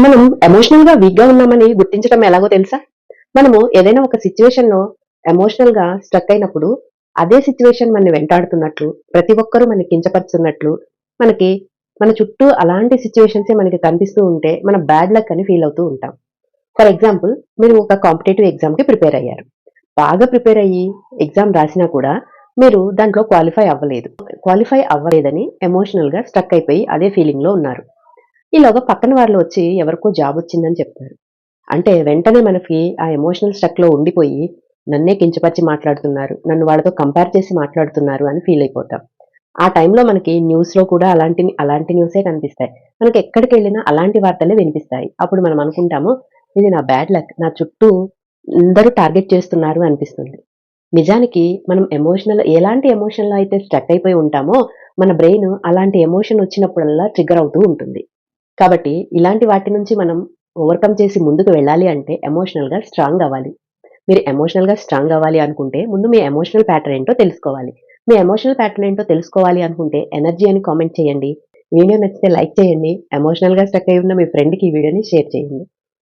మనం ఎమోషనల్ గా వీక్ గా ఉన్నామని గుర్తించడం ఎలాగో తెలుసా? మనము ఏదైనా ఒక సిచ్యువేషన్ లో ఎమోషనల్ గా స్ట్రక్ అయినప్పుడు అదే సిచ్యువేషన్ మనని వెంటాడుతున్నట్లు, ప్రతి ఒక్కరూ మనని కించపరుస్తున్నట్లు, మనకి మన చుట్టూ అలాంటి సిచ్యువేషన్సే మనకి కనిపిస్తూ ఉంటే మన బ్యాడ్ లక్ అని ఫీల్ అవుతూ ఉంటాం. ఫర్ ఎగ్జాంపుల్, మీరు ఒక కాంపిటేటివ్ ఎగ్జామ్ కి ప్రిపేర్ అయ్యారు. బాగా ప్రిపేర్ అయ్యి ఎగ్జామ్ రాసినా కూడా మీరు దాంట్లో క్వాలిఫై అవ్వలేదు. క్వాలిఫై అవ్వలేదని ఎమోషనల్ గా స్ట్రక్ అయిపోయి అదే ఫీలింగ్ లో ఉన్నారు. ఈలోగా పక్కన వాళ్ళు వచ్చి ఎవరికో జాబ్ వచ్చిందని చెప్తారు. అంటే వెంటనే మనకి ఆ ఎమోషనల్ స్ట్రక్‌లో ఉండిపోయి, నన్నే కించపరిచి మాట్లాడుతున్నారు, నన్ను వాళ్ళతో కంపేర్ చేసి మాట్లాడుతున్నారు అని ఫీల్ అయిపోతాం. ఆ టైంలో మనకి న్యూస్‌లో కూడా అలాంటి న్యూసే కనిపిస్తాయి. మనకి ఎక్కడికెళ్ళినా అలాంటి వార్తలే వినిపిస్తాయి. అప్పుడు మనం అనుకుంటాము, ఇది నా బ్యాడ్ లక్. నా చుట్టూ అందరూ టార్గెట్ చేస్తున్నారు అనిపిస్తుంది. నిజానికి మనం ఎలాంటి ఎమోషన్‌లో అయితే స్ట్రక్ అయిపోయి ఉంటామో, మన బ్రెయిన్ అలాంటి ఎమోషన్ వచ్చినప్పుడల్లా ట్రిగ్గర్ అవుతూ ఉంటుంది. కాబట్టి ఇలాంటి వాటి నుంచి మనం ఓవర్‌కమ్ చేసి ముందుకు వెళ్ళాలి అంటే ఎమోషనల్‌గా స్ట్రాంగ్ అవ్వాలి. మీరు ఎమోషనల్‌గా స్ట్రాంగ్ అవ్వాలి అనుకుంటే ముందు మీ ఎమోషనల్ ప్యాటర్న్ ఏంటో తెలుసుకోవాలి. మీ ఎమోషనల్ ప్యాటర్న్ ఏంటో తెలుసుకోవాలి అనుకుంటే ఎనర్జీ అని కామెంట్ చేయండి. వీడియో నచ్చితే లైక్ చేయండి. ఎమోషనల్‌గా స్ట్రక్ అయ్యి ఉన్న మీ ఫ్రెండ్‌కి ఈ వీడియోని షేర్ చేయండి.